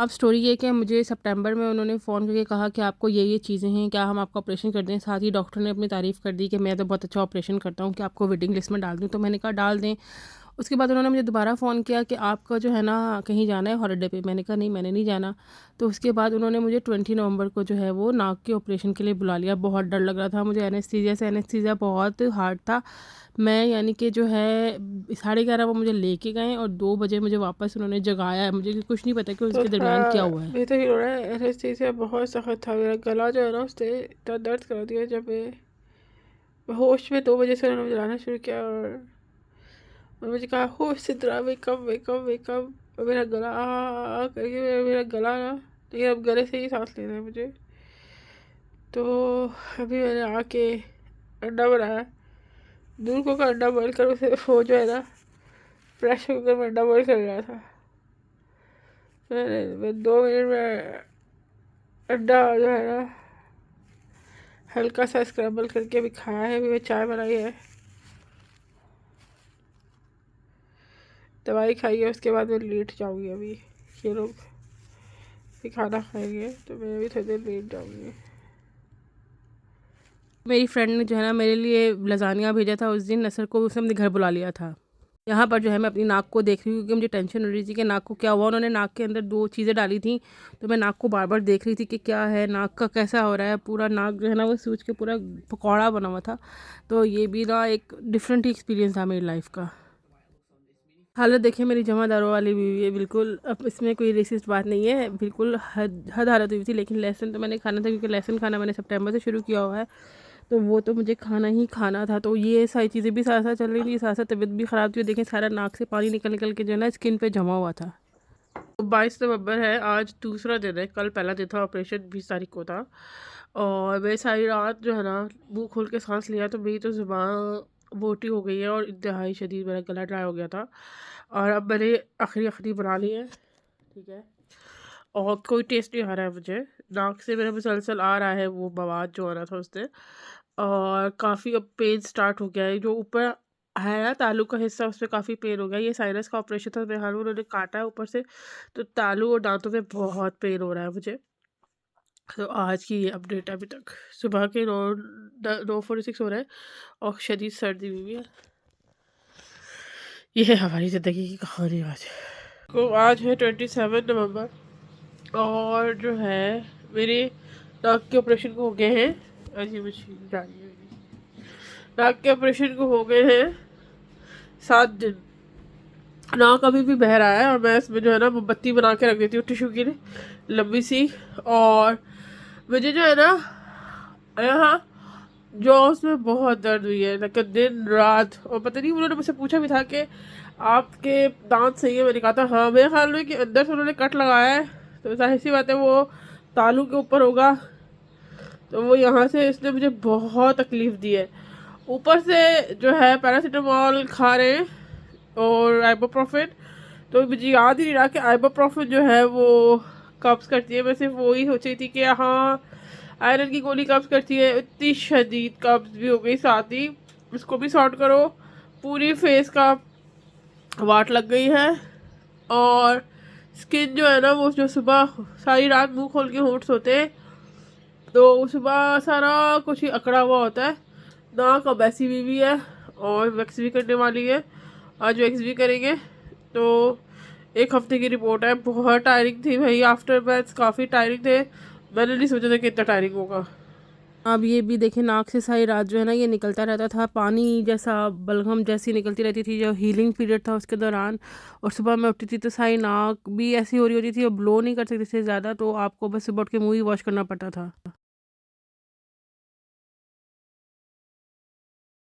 अब स्टोरी ये कि मुझे सितंबर में उन्होंने फ़ोन करके कहा कि आपको ये चीज़ें हैं, क्या हम आपका ऑपरेशन कर दें। साथ ही डॉक्टर ने अपनी तारीफ़ कर दी कि मैं तो बहुत अच्छा ऑपरेशन करता हूँ, कि आपको वेटिंग लिस्ट में डाल दूँ। तो मैंने कहा डाल दें। उसके बाद उन्होंने मुझे दोबारा फ़ोन किया कि आपका जो है ना कहीं जाना है हॉलिडे पे। मैंने कहा नहीं, मैंने नहीं जाना। तो उसके बाद उन्होंने मुझे 20 नवंबर को जो है वो नाक के ऑपरेशन के लिए बुला लिया। बहुत डर लग रहा था मुझे, एनेस्थीसिया बहुत हार्ड था। मैं यानी कि जो है 11:30 वो मुझे लेके गए और 2 बजे मुझे वापस उन्होंने जगाया है। मुझे कुछ नहीं पता कि तो उसके थोड़ा दरमियान क्या हुआ है। बेहतर ही हो रहा है। एनेस्थीसिया बहुत सख्त था, मेरा गला जो है ना उसने इतना दर्द करा दिया। जब मैं होश में 2 बजे से उन्होंने जलाना शुरू किया और मुझे कहा होश से तरह वेकअप वेकअप वेकअप। और मेरा गला आ करके मेरा गला ना, लेकिन अब गले से ही सांस लेना है मुझे। तो अभी मैंने आके अंडा बनाया, दूध को का अंडा बॉयल कर उसे वो जो है ना प्रेशर कुकर में अंडा बॉयल कर रहा था। मैं 2 मिनट में अंडा जो है ना हल्का सा स्क्रैम्बल करके अभी खाया है। अभी मैं चाय बनाई है, दवाई खाई है, उसके बाद मैं लेट जाऊंगी। अभी ये लोग भी खाना खाएंगे तो मैं अभी थोड़ी देर लेट जाऊंगी। मेरी फ्रेंड ने जो है ना मेरे लिए लज़ानिया भेजा था उस दिन। नसर को उसने अपने घर बुला लिया था। यहाँ पर जो है मैं अपनी नाक को देख रही हूँ क्योंकि मुझे टेंशन हो रही थी कि नाक को क्या हुआ। उन्होंने नाक के अंदर 2 चीज़ें डाली थी, तो मैं नाक को बार बार देख रही थी कि क्या है, नाक का कैसा हो रहा है। पूरा नाक जो है ना वो सूज के पूरा पकौड़ा बना हुआ था। तो ये भी ना एक डिफरेंट ही एक्सपीरियंस था मेरी लाइफ का। हालत देखिए मेरी जमादारों वाली बीवी है बिल्कुल। अब इसमें कोई रेसिस्ट बात नहीं है, बिल्कुल हद हद हालत हुई थी। लेकिन लेसन तो मैंने खाना था, क्योंकि लेसन खाना मैंने सितंबर से शुरू किया हुआ है, तो वो तो मुझे खाना ही खाना था। तो ये सारी चीज़ें भी साथ साथ चल रही थी, साथ साथ तबीयत भी ख़राब थी। देखें सारा नाक से पानी निकल निकल के जो है ना स्किन पे जमा हुआ था। तो 22 नवंबर है, आज दूसरा दिन है। कल पहला दिन था, ऑपरेशन 20 तारीख को था। और मैं सारी रात जो है ना मुँह खोल के सांस लिया तो मेरी तो ज़ुबान मोटी हो गई है और इंतहाई शदीद मेरा गला ड्राई हो गया था। और अब मैंने आखिरी आखिरी बना ली है, ठीक है। और कोई टेस्ट नहीं आ रहा है मुझे, नाक से मेरा मुसलसल आ रहा है वो मवाद जो आ रहा था उससे। और काफ़ी अब पेन स्टार्ट हो गया है, जो ऊपर है ना तालू का हिस्सा उस पर काफ़ी पेन हो गया। ये साइनस का ऑपरेशन था, मेरे हाल उन्होंने काटा है ऊपर से, तो तालू और दांतों में बहुत पेन हो रहा है मुझे। तो आज की ये अपडेट है। अभी तक सुबह के 9:46 हो रहे हैं और शदीद सर्दी हुई है। ये है हमारी ज़िंदगी की कहानी। आज को आज है 27 नवंबर और जो है मेरे नाक के ऑपरेशन को हो गए हैं। आज ये मशीन डाली है मेरी। नाक के ऑपरेशन को हो गए हैं 7 दिन। नाक अभी भी बह रहा है और मैं इसमें जो है ना मोमबत्ती बना के रख देती हूँ टिश्यू की लंबी सी। और मुझे जो है ना यहाँ जॉस में बहुत दर्द हुई है, लेकिन दिन रात। और पता नहीं उन्होंने मुझसे पूछा भी था कि आपके दांत सही है। मैंने कहा था हाँ। मेरे ख्याल में कि अंदर से उन्होंने कट लगाया है, तो जाहिर सी बात है वो तालू के ऊपर होगा। तो वो यहाँ से इसने मुझे बहुत तकलीफ़ दी है। ऊपर से जो है पैरासीटामोल खा रहे हैं और आइबुप्रोफेन। तो मुझे याद ही नहीं रहा कि आइबुप्रोफेन जो है वो कब्ज़ करती है। मैं सिर्फ वो ही सोच रही थी कि हाँ आयरन की गोली कब्ज़ करती है। इतनी शदीद कब्ज़ भी हो गई, साथ ही उसको भी सॉर्ट करो। पूरी फेस का वाट लग गई है और स्किन जो है ना वो जो सुबह सारी रात मुंह खोल के होंठ सोते हैं, तो सुबह सारा कुछ ही अकड़ा हुआ होता है। नाक अब ऐसी भी है और वैक्स भी करने वाली है। आज वैक्स भी करेंगे। तो 1 हफ्ते की रिपोर्ट है। बहुत टायरिंग थी भाई, आफ्टर मैथ्स काफ़ी टायरिंग थे। मैंने नहीं सोचा था कि इतना टायरिंग होगा। अब ये भी देखे नाक से सारी रात जो है ना ये निकलता रहता था, पानी जैसा बलगम जैसी निकलती रहती थी जो हीलिंग पीरियड था उसके दौरान। और सुबह मैं उठती थी तो सारी नाक भी ऐसी हो रही होती थी और ब्लो नहीं कर सकती थी ज़्यादा, तो आपको बस सुबह उठ के मुँह ही वॉश करना पड़ता था।